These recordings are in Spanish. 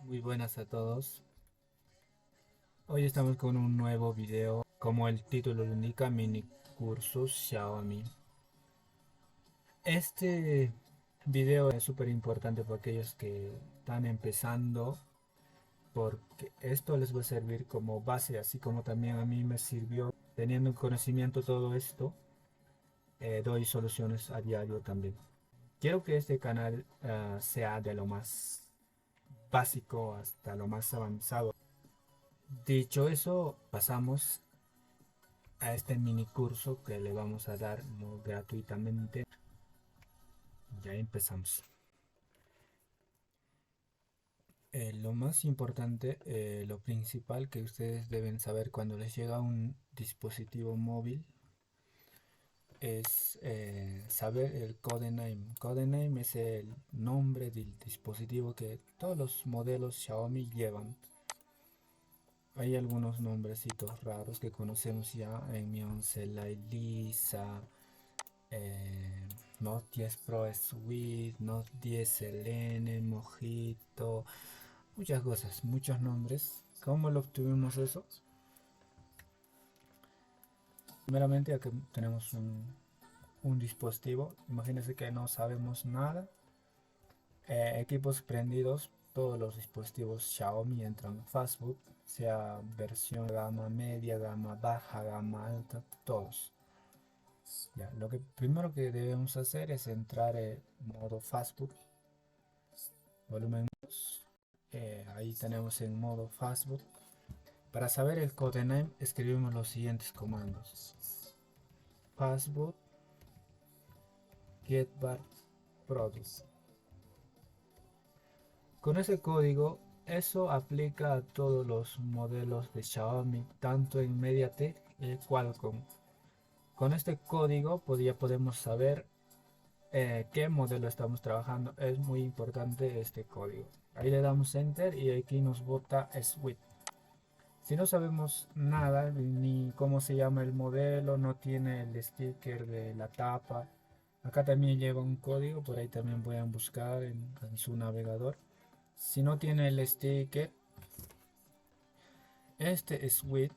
Muy buenas a todos. Hoy estamos con un nuevo video, como el título lo indica, mini cursos Xiaomi. Este video es súper importante para aquellos que están empezando, porque esto les va a servir como base, así como también a mí me sirvió. Teniendo en conocimiento todo esto, doy soluciones a diario también. Quiero que este canal sea de lo más básico hasta lo más avanzado. Dicho eso, pasamos a este mini curso que le vamos a dar gratuitamente. Ya empezamos. Lo más importante, lo principal que ustedes deben saber cuando les llega un dispositivo móvil es saber el codename. Codename es el nombre del dispositivo que todos los modelos Xiaomi llevan. Hay algunos nombrecitos raros que conocemos ya en Mi 11 Lite Lisa, eh, Note 10 Pro Sweet, Note 10 Selene, Mojito, muchas cosas, muchos nombres. ¿Cómo lo obtuvimos eso? Primeramente aquí tenemos un dispositivo. Imagínense que no sabemos nada. Equipos prendidos, todos los dispositivos Xiaomi entran Fastboot, sea versión gama media, gama baja, gama alta, todos. Ya, lo que primero que debemos hacer es entrar en modo Fastboot, volumen 2. Ahí tenemos en modo Fastboot. Para saber el codename escribimos los siguientes comandos: Fastboot get bar product. Con ese código, eso aplica a todos los modelos de Xiaomi, tanto en MediaTek y Qualcomm. Con este código ya podemos saber qué modelo estamos trabajando. Es muy importante este código. Ahí le damos Enter y aquí nos bota Switch. Si no sabemos nada ni cómo se llama el modelo, no tiene el sticker de la tapa. Acá también lleva un código, por ahí también pueden buscar en su navegador. Si no tiene el sticker, este Switch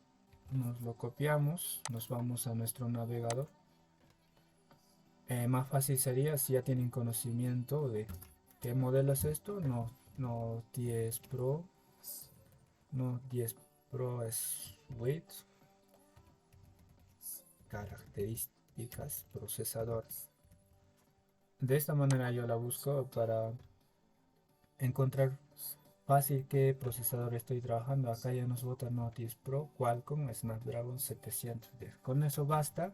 nos lo copiamos, nos vamos a nuestro navegador. Más fácil sería si ya tienen conocimiento de qué modelo es esto. No 10 Pro, no 10 Pro Switch, características, procesador. De esta manera yo la busco para encontrar fácil qué procesador estoy trabajando. Acá ya nos bota Note 10 Pro Qualcomm Snapdragon 710. Con eso basta.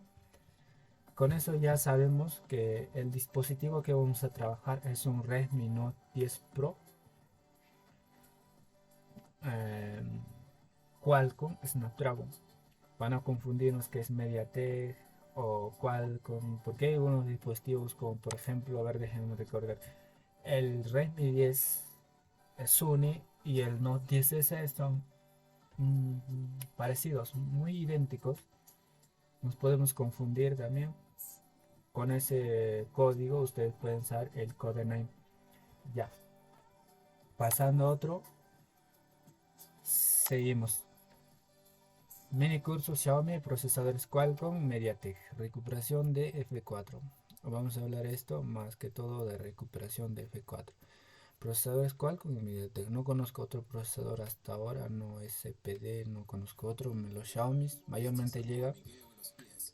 Con eso ya sabemos que el dispositivo que vamos a trabajar es un Redmi Note 10 Pro eh, Qualcomm Snapdragon. Van a confundirnos que es MediaTek o Qualcomm, porque hay algunos dispositivos como por ejemplo, a ver, déjenme recordar, el Redmi 10 Sony y el Note 10S son parecidos, muy idénticos. Nos podemos confundir también. Con ese código ustedes pueden saber el codename. Ya. Pasando a otro, seguimos. Mini curso Xiaomi, procesadores Qualcomm, MediaTek, recuperación de F4. Vamos a hablar esto más que todo de recuperación de F4. Procesadores Qualcomm y MediaTek. No conozco otro procesador hasta ahora, no SPD, no conozco otro. Los Xiaomi mayormente llega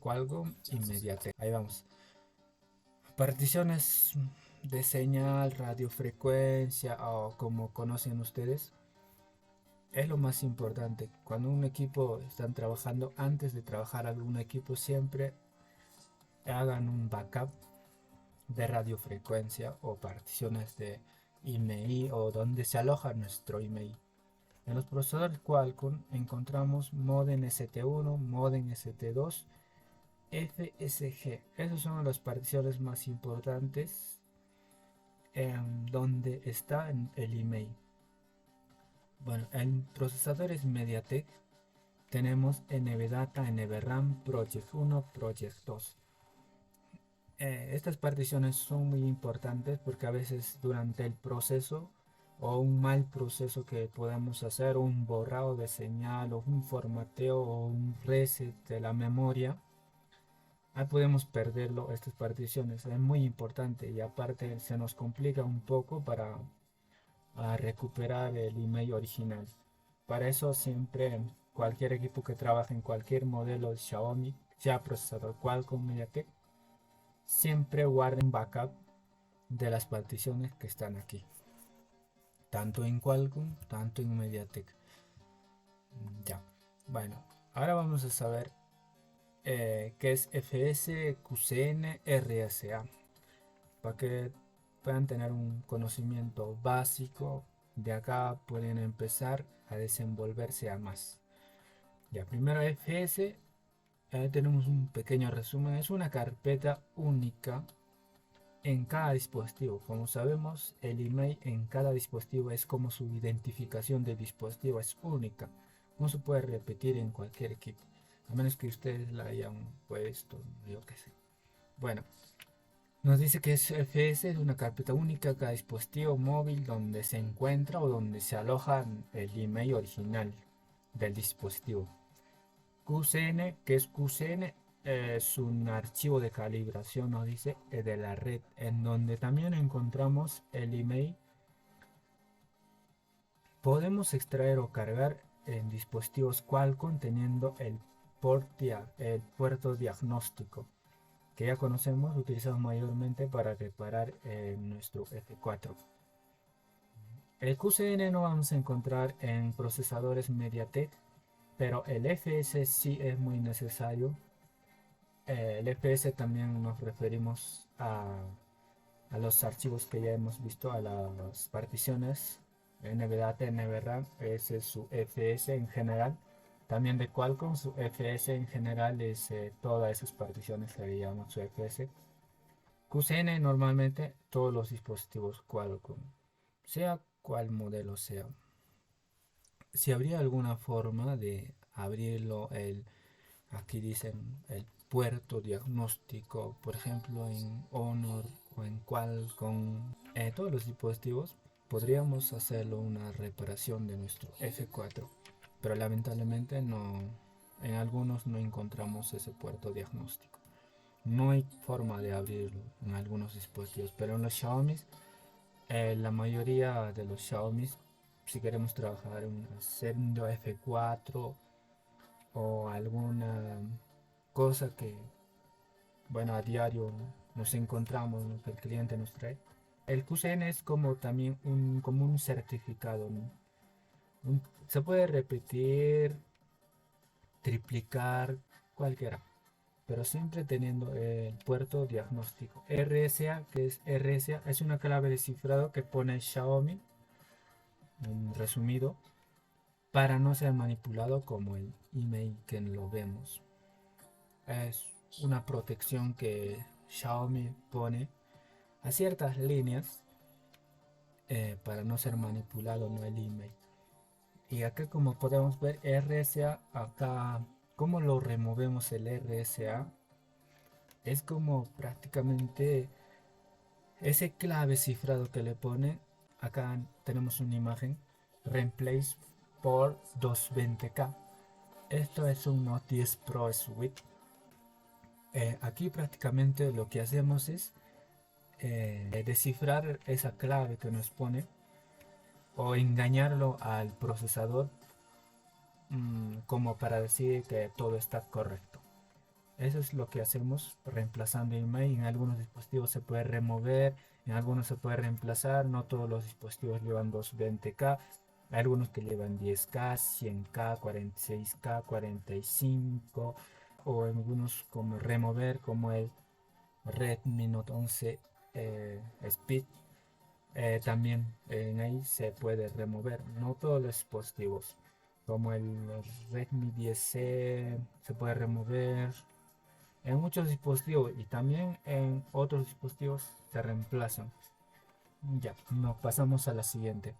Qualcomm y MediaTek. Ahí vamos. Particiones de señal, radiofrecuencia o como conocen ustedes, es lo más importante. Cuando un equipo están trabajando, antes de trabajar algún equipo, siempre hagan un backup de radiofrecuencia o particiones de IMEI o donde se aloja nuestro IMEI. En los procesadores Qualcomm encontramos modem ST1, modem ST2, FSG. Esas son las particiones más importantes en donde está el IMEI. Bueno, en procesadores MediaTek tenemos NVData, NVRAM, Project 1, Project 2. Estas particiones son muy importantes porque a veces durante el proceso o un mal proceso que podamos hacer, un borrado de señal o un formateo o un reset de la memoria, ahí podemos perderlo, estas particiones. Es muy importante y aparte se nos complica un poco para recuperar el email original. Para eso siempre cualquier equipo que trabaje en cualquier modelo de Xiaomi, ya procesador Qualcomm, MediaTek, siempre guarden backup de las particiones que están aquí, tanto en Qualcomm, tanto en MediaTek. Ya, bueno, ahora vamos a saber qué es FS, QCN, RSA, para que puedan tener un conocimiento básico. De acá pueden empezar a desenvolverse a más. Ya, primero FS, tenemos un pequeño resumen, es una carpeta única en cada dispositivo. Como sabemos, el email en cada dispositivo es como su identificación de dispositivo, es única. No se puede repetir en cualquier equipo, a menos que ustedes la hayan puesto, yo qué sé. Bueno, nos dice que FS es una carpeta única cada dispositivo móvil donde se encuentra o donde se aloja el email original del dispositivo. QCN, que es QCN, es un archivo de calibración, nos dice, de la red, en donde también encontramos el email. Podemos extraer o cargar en dispositivos Qualcomm teniendo el puerto diagnóstico, que ya conocemos, utilizamos mayormente para reparar nuestro F4. El QCN no vamos a encontrar en procesadores MediaTek, pero el FS sí es muy necesario. El FS también nos referimos a los archivos que ya hemos visto, a las particiones NVDAT, NVRAM, ese es su FS en general. También de Qualcomm, su FS en general es todas esas particiones que le llaman su FS. QCN normalmente todos los dispositivos Qualcomm, sea cual modelo sea. Si habría alguna forma de abrirlo, aquí dicen el puerto diagnóstico, por ejemplo en Honor o en Qualcomm, todos los dispositivos, podríamos hacerlo una reparación de nuestro F4, pero lamentablemente no, en algunos no encontramos ese puerto diagnóstico. No hay forma de abrirlo en algunos dispositivos, pero en los Xiaomi, la mayoría de los Xiaomi, si queremos trabajar en un Sendo F4 o alguna cosa que, bueno, a diario nos encontramos, ¿no?, que el cliente nos trae. El QCN es como también como un certificado, ¿no? Se puede repetir, triplicar, cualquiera, pero siempre teniendo el puerto diagnóstico. RSA, que es RSA, es una clave de cifrado que pone Xiaomi, resumido, para no ser manipulado como el email que lo vemos. Es una protección que Xiaomi pone a ciertas líneas para no ser manipulado, no el email. Y acá, como podemos ver, RSA, acá, ¿cómo lo removemos el RSA? Es como prácticamente ese clave cifrado que le pone. Acá tenemos una imagen, replace por 220K. Esto es un Note 10 Pro Suite. Aquí prácticamente lo que hacemos es descifrar esa clave que nos pone o engañarlo al procesador, como para decir que todo está correcto. Eso es lo que hacemos reemplazando email. En algunos dispositivos se puede remover, en algunos se puede reemplazar. No todos los dispositivos llevan 220K. Hay algunos que llevan 10K, 100K, 46K, 45, o en algunos como remover, como el Redmi Note 11 Speed. También en ahí se puede remover. No todos los dispositivos, como el Redmi 10C, se puede remover en muchos dispositivos, y también en otros dispositivos se reemplazan. Ya, nos pasamos a la siguiente.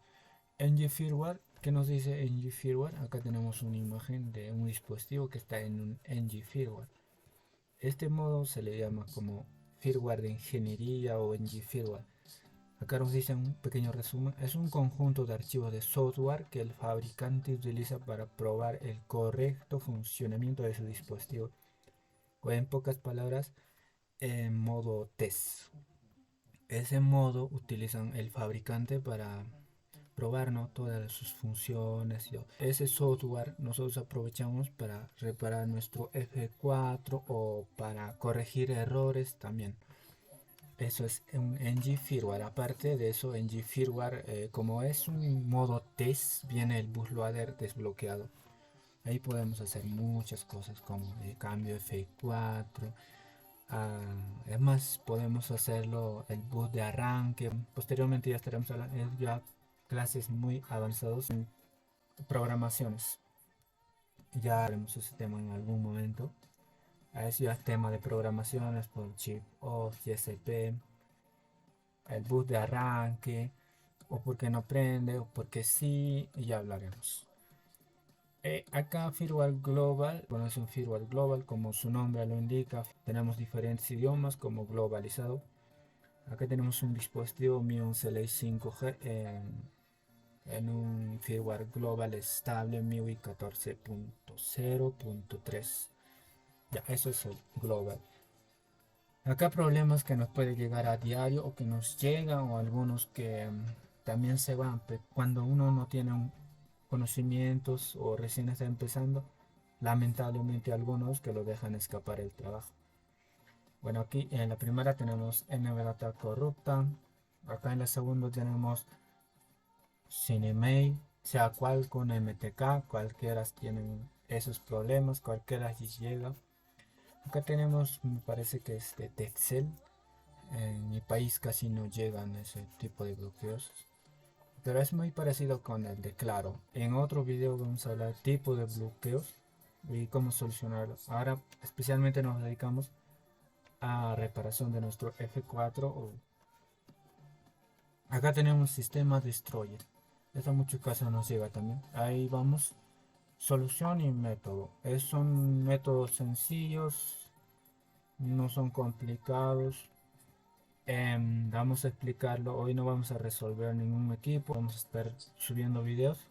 NG Firmware. ¿Qué nos dice NG Firmware? Acá tenemos una imagen de un dispositivo que está en un NG Firmware. Este modo se le llama como firmware de ingeniería o NG Firmware. Acá nos dice un pequeño resumen. Es un conjunto de archivos de software que el fabricante utiliza para probar el correcto funcionamiento de su dispositivo. O en pocas palabras, en modo test. Ese modo utilizan el fabricante para probar, ¿no?, todas sus funciones. Ese software nosotros aprovechamos para reparar nuestro F4 o para corregir errores también. Eso es un NG Firmware. Aparte de eso, NG Firmware, como es un modo test, viene el bootloader desbloqueado. Ahí podemos hacer muchas cosas como el cambio F4. Es más, podemos hacerlo el boot de arranque. Posteriormente ya estaremos hablando ya clases muy avanzados en programaciones. Ya haremos ese tema en algún momento. Es ya tema de programaciones por chip o GSP, el boot de arranque, o porque no prende, o porque sí, y ya hablaremos. Acá Firmware Global, bueno, es un Firmware Global, como su nombre lo indica. Tenemos diferentes idiomas como globalizado. Acá tenemos un dispositivo Mi 11 5G en un firmware global estable MIUI 14.0.3. Ya, eso es el global. Acá problemas que nos puede llegar a diario o que nos llegan, o algunos que también se van cuando uno no tiene conocimientos o recién está empezando. Lamentablemente algunos que lo dejan escapar el trabajo. Bueno, aquí en la primera tenemos NVData corrupta. Acá en la segunda tenemos CineMail, sea cual con MTK, cualquiera tienen esos problemas, cualquiera llega. Acá tenemos, me parece que es de Texel. En mi país casi no llegan ese tipo de bloqueos, pero es muy parecido con el de Claro. En otro video vamos a hablar tipo de bloqueos y cómo solucionarlos. Ahora especialmente nos dedicamos a reparación de nuestro F4. Acá tenemos sistema destroyer. Esto en muchos casos nos llega también. Ahí vamos. Solución y método. Son métodos sencillos, no son complicados. Vamos a explicarlo. Hoy no vamos a resolver ningún equipo. Vamos a estar subiendo videos,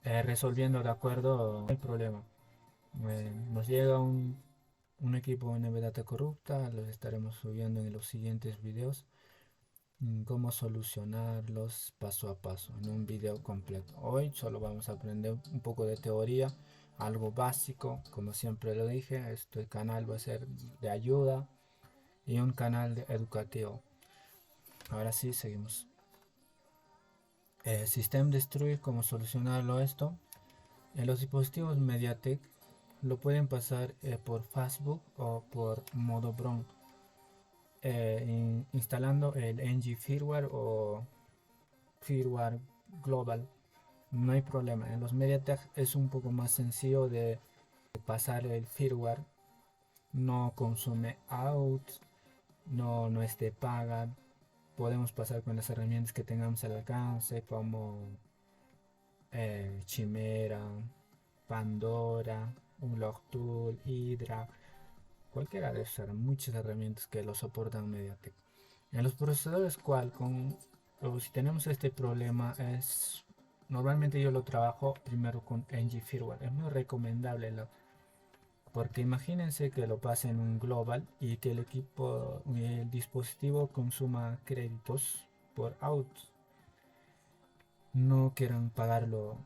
resolviendo de acuerdo al problema. Nos llega un equipo NVData corrupta. Los estaremos subiendo en los siguientes videos. Cómo solucionarlos paso a paso en un video completo. Hoy solo vamos a aprender un poco de teoría, algo básico. Como siempre lo dije, este canal va a ser de ayuda y un canal educativo. Ahora sí, seguimos. System Destroy, cómo solucionarlo esto. En los dispositivos MediaTek lo pueden pasar por Facebook o por modo Bron. Instalando el NG Firmware o Firmware Global, no hay problema. En los MediaTek es un poco más sencillo de pasar el firmware. No consume out, no es de paga. Podemos pasar con las herramientas que tengamos al alcance, como Chimera, Pandora, Unlocktool, Hydra, cualquiera de esas, muchas herramientas que lo soportan MediaTek. En los procesadores Qualcomm, si tenemos este problema, normalmente yo lo trabajo primero con NG Firmware. Es muy recomendable porque imagínense que lo pasen un global y que el dispositivo consuma créditos por out. No quieran pagarlo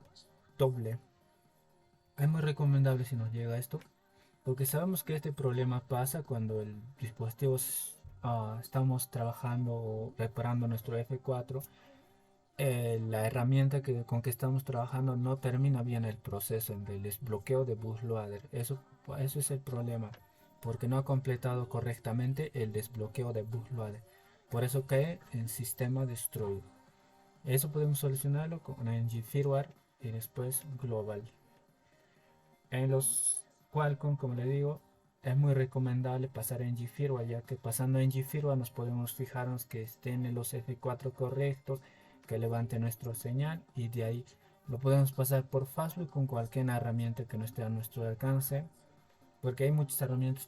doble. Es muy recomendable si nos llega esto, porque sabemos que este problema pasa cuando el dispositivo estamos trabajando o reparando nuestro F4. La herramienta con que estamos trabajando no termina bien el proceso del desbloqueo de bootloader. Eso es el problema, porque no ha completado correctamente el desbloqueo de bootloader. Por eso cae en sistema destroy. Eso podemos solucionarlo con NG Firmware y después global. En los Qualcomm, como le digo, es muy recomendable pasar NG Firmware, ya que pasando NG Firmware nos podemos fijarnos que estén en los F4 correctos, que levante nuestro señal, y de ahí lo podemos pasar por Facebook con cualquier herramienta que no esté a nuestro alcance, porque hay muchas herramientas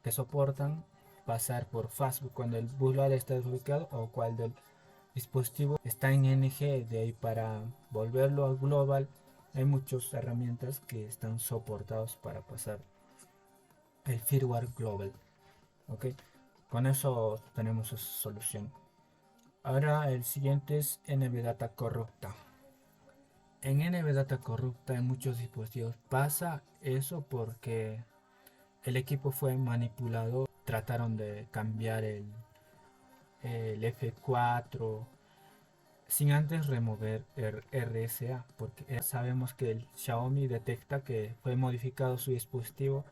que soportan pasar por Facebook cuando el bootloader está desbloqueado, o cual del dispositivo está en NG, de ahí para volverlo a global hay muchas herramientas que están soportados para pasar el firmware global. Ok, con eso tenemos esa solución. Ahora el siguiente es NVData corrupta. En NVData corrupta en muchos dispositivos pasa eso porque el equipo fue manipulado, trataron de cambiar el F4 sin antes remover el RSA, porque sabemos que el Xiaomi detecta que fue modificado su dispositivo.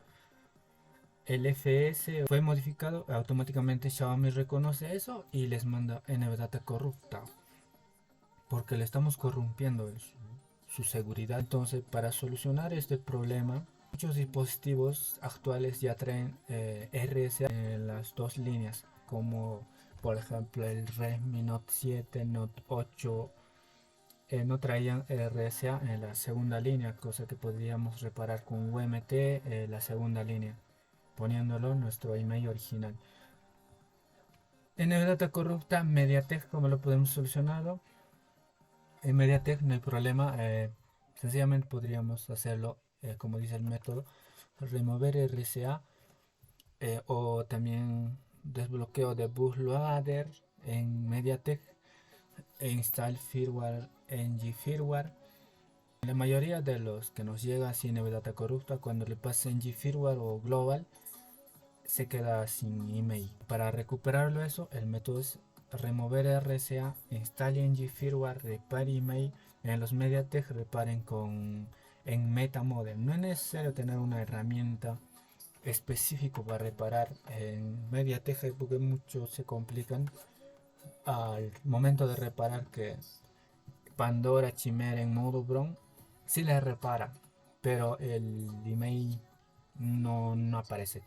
El FS fue modificado, automáticamente Xiaomi reconoce eso y les manda NVData corrupta, porque le estamos corrompiendo su seguridad. Entonces, para solucionar este problema, muchos dispositivos actuales ya traen RSA en las dos líneas, como por ejemplo el Redmi Note 7, Note 8, no traían RSA en la segunda línea, cosa que podríamos reparar con UMT la segunda línea, poniéndolo en nuestro email original. En NVData corrupta, MediaTek, ¿cómo lo podemos solucionarlo? En MediaTek no hay problema, sencillamente podríamos hacerlo como dice el método, remover RSA o también desbloqueo de bootloader en MediaTek e install firmware ng firmware. La mayoría de los que nos llega sin NVData corrupta, cuando le pasa ng firmware o global, se queda sin email. Para recuperarlo eso, el método es remover RSA, install ng firmware, repare email. En los MediaTek reparen en MetaModem. No es necesario tener una herramienta específica para reparar en MediaTek, porque muchos se complican al momento de reparar, que Pandora, Chimera en modo Bron sí le repara, pero el email no aparece.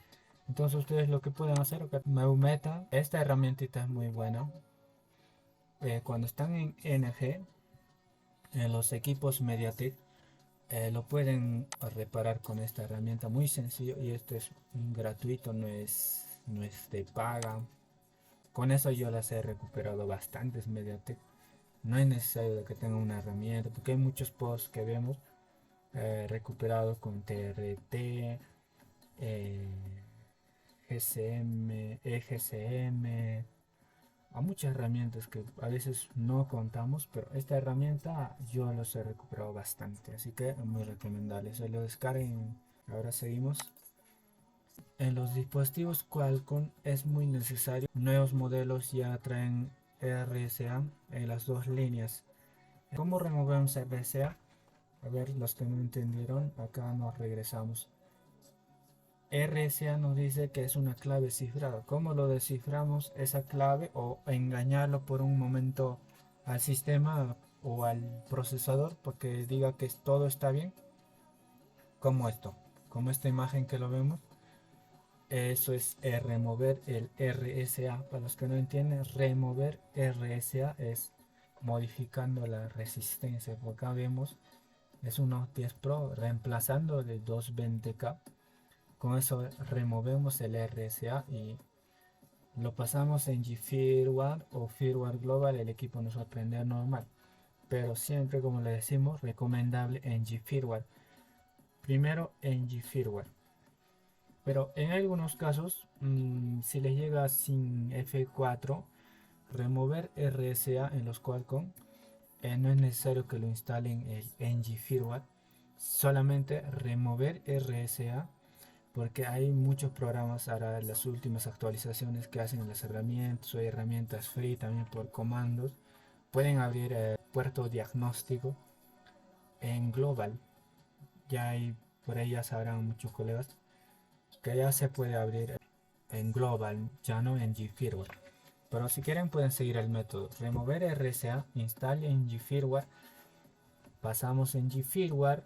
Entonces ustedes lo que pueden hacer es Meumeta, esta herramientita es muy buena. Cuando están en NG, en los equipos MediaTek, lo pueden reparar con esta herramienta, muy sencillo, y esto es gratuito, no es de paga. Con eso yo las he recuperado bastantes MediaTek. No es necesario que tenga una herramienta, porque hay muchos posts que vemos recuperados con TRT, GSM, EGSM, a muchas herramientas que a veces no contamos, pero esta herramienta yo los he recuperado bastante, así que es muy recomendable. Se lo descarguen. Ahora seguimos. En los dispositivos Qualcomm es muy necesario. Nuevos modelos ya traen RSA en las dos líneas. ¿Cómo removemos RSA? A ver, los que no entendieron, acá nos regresamos. RSA nos dice que es una clave cifrada. ¿Cómo lo desciframos esa clave o engañarlo por un momento al sistema o al procesador para que diga que todo está bien? Como esto, como esta imagen que lo vemos. Eso es remover el RSA. Para los que no entienden, remover RSA es modificando la resistencia. Por acá vemos es un Note 10 Pro reemplazando de 220K. Con eso removemos el RSA y lo pasamos en G-Firmware o Firmware Global. El equipo nos va a prender normal, pero siempre, como le decimos, recomendable en G-Firmware. Primero en G-Firmware. Pero en algunos casos, si les llega sin F4, remover RSA en los Qualcomm, no es necesario que lo instalen el ng firmware, solamente remover RSA, porque hay muchos programas, ahora las últimas actualizaciones que hacen las herramientas, o herramientas free también por comandos, pueden abrir puerto diagnóstico en global. Ya hay, por ahí ya sabrán muchos colegas, que ya se puede abrir en global, ya no en G-Firmware. Pero si quieren pueden seguir el método. Remover RSA, instale en G-Firmware, pasamos en G-Firmware,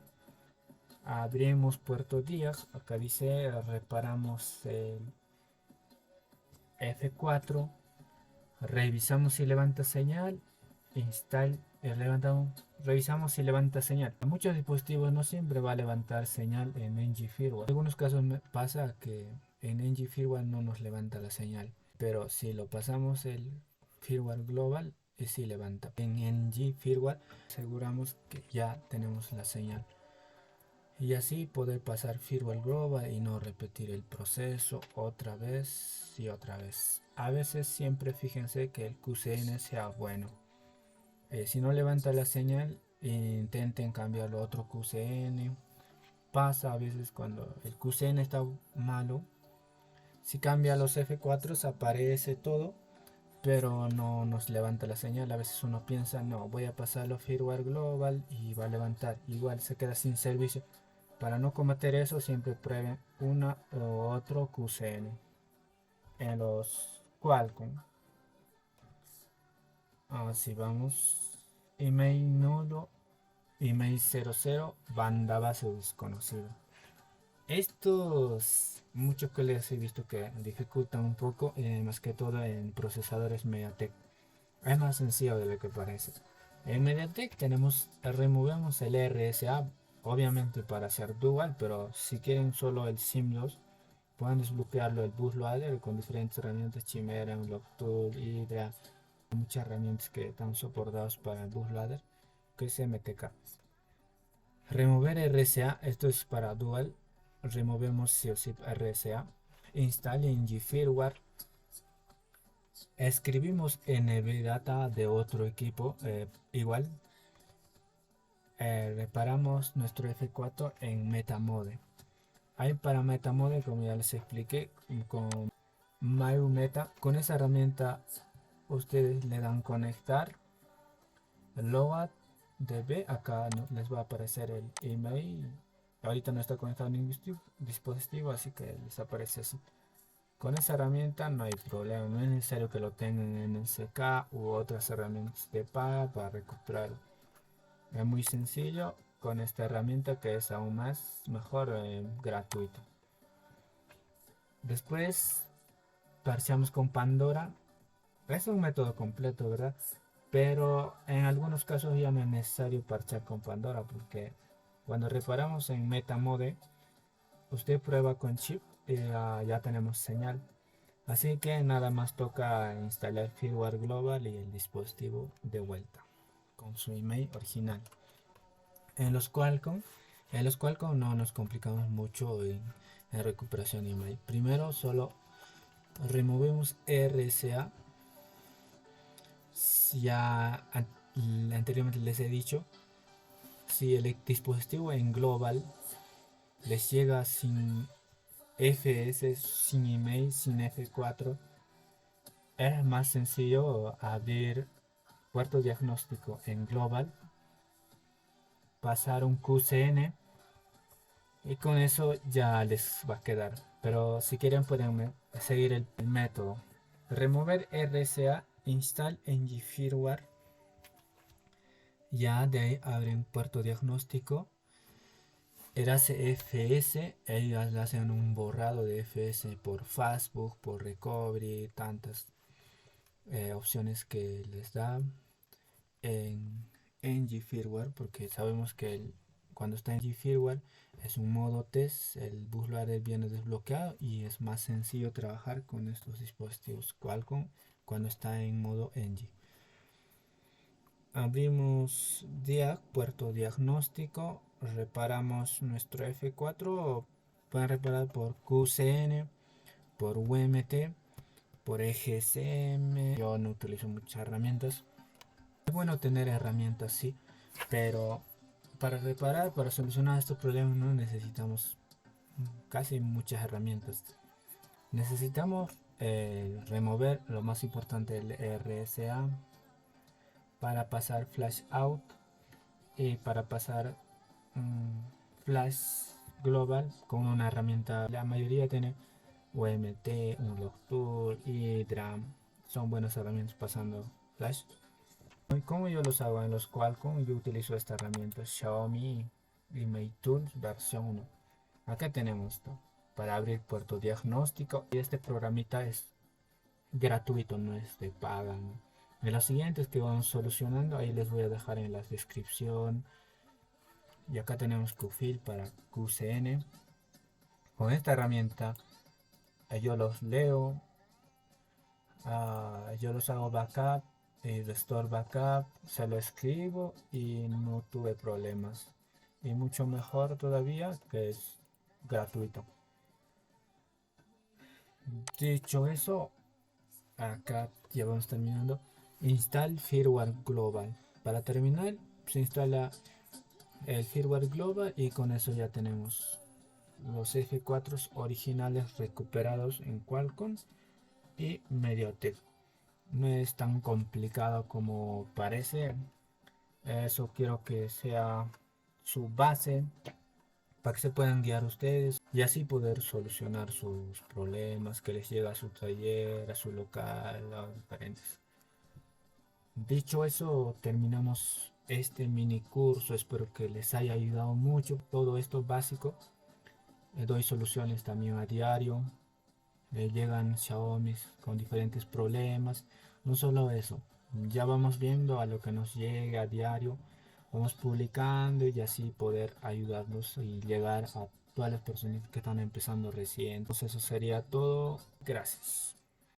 abrimos puerto diag, acá dice reparamos el F4, revisamos si levanta señal, revisamos si levanta señal. En muchos dispositivos no siempre va a levantar señal en ng firmware. En algunos casos me pasa que en ng firmware no nos levanta la señal, pero si lo pasamos el firmware global, y si levanta. En NG Firmware aseguramos que ya tenemos la señal. Y así poder pasar firmware global y no repetir el proceso otra vez y otra vez. A veces siempre fíjense que el QCN sea bueno. Si no levanta la señal, intenten cambiarlo a otro QCN. Pasa a veces cuando el QCN está malo. Si cambia los F4 aparece todo, pero no nos levanta la señal. A veces uno piensa, no, voy a pasarlo firmware global y va a levantar. Igual se queda sin servicio. Para no cometer eso, siempre prueben una u otro QCN. En los Qualcomm. Así vamos. Email nulo. Email 00. Banda base desconocida. Estos muchos colegas he visto que dificultan un poco, más que todo en procesadores MediaTek. Es más sencillo de lo que parece. En MediaTek removemos el RSA, obviamente para hacer dual, pero si quieren solo el SIM2, pueden desbloquearlo el bootloader con diferentes herramientas, Chimera, Unlocktool, Hydra, muchas herramientas que están soportadas para el bootloader, que es MTK. Remover RSA, esto es para dual. Removemos sí o sí RSA. Instale en Firmware. Escribimos NVData de otro equipo. Igual. Reparamos nuestro F4 en Metamode. Hay para Metamode, como ya les expliqué, con MyMeta. Con esa herramienta ustedes le dan conectar. Load DB. Acá les va a aparecer el email. Ahorita no está conectado a ningún dispositivo, así que les aparece así. Con esa herramienta no hay problema, no es necesario que lo tengan en el CK u otras herramientas de paga para recuperarlo. Es muy sencillo con esta herramienta, que es aún más mejor, gratuito. Después parchamos con Pandora. Es un método completo, ¿verdad? Pero en algunos casos ya no es necesario parchar con Pandora, porque cuando reparamos en Metamode, usted prueba con chip y ya tenemos señal. Así que nada más toca instalar firmware global y el dispositivo de vuelta con su email original. En los Qualcomm no nos complicamos mucho en recuperación de email. Primero solo removemos RSA. Ya anteriormente les he dicho, si el dispositivo en global les llega sin FS, sin email, sin F4, es más sencillo abrir puerto diagnóstico en global, pasar un QCN y con eso ya les va a quedar. Pero si quieren pueden seguir el método. Remover RSA, install en firmware. Ya de ahí abren puerto diagnóstico. Erase FS, ellos hacen un borrado de FS por Fastbook, por Recovery, tantas opciones que les da en Firmware, porque sabemos que cuando está en Firmware es un modo test, el bootloader viene desbloqueado y es más sencillo trabajar con estos dispositivos Qualcomm cuando está en modo NG. Abrimos puerto diagnóstico, reparamos nuestro F4. Pueden reparar por QCN, por UMT, por EGCM. Yo no utilizo muchas herramientas. Es bueno tener herramientas, sí, pero para reparar, para solucionar estos problemas no necesitamos casi muchas herramientas. Necesitamos remover lo más importante, el RSA, para pasar flash out y para pasar flash global con una herramienta. La mayoría tiene UMT, Unlocktool y DRAM. Son buenas herramientas pasando flash. Y como yo los hago en los Qualcomm, yo utilizo esta herramienta Xiaomi Image Tools versión 1. Acá tenemos esto para abrir puerto diagnóstico, y este programita es gratuito, no es de paga, ¿no? En los siguientes que vamos solucionando, ahí les voy a dejar en la descripción. Y acá tenemos QFIL para QCN. Con esta herramienta yo los leo, yo los hago backup Restore Backup, se lo escribo y no tuve problemas. Y mucho mejor todavía que es gratuito. Dicho eso, acá ya vamos terminando. Install firmware global. Para terminar, se instala el firmware global y con eso ya tenemos los F4 originales recuperados en Qualcomm y MediaTek. No es tan complicado como parece. Eso quiero que sea su base para que se puedan guiar ustedes y así poder solucionar sus problemas que les llega a su taller, a su local, a diferentes. Dicho eso, terminamos este mini curso. Espero que les haya ayudado mucho todo esto básico. Doy soluciones también a diario. Llegan Xiaomi con diferentes problemas. No solo eso, ya vamos viendo a lo que nos llegue a diario. Vamos publicando y así poder ayudarnos y llegar a todas las personas que están empezando recién. Entonces eso sería todo. Gracias.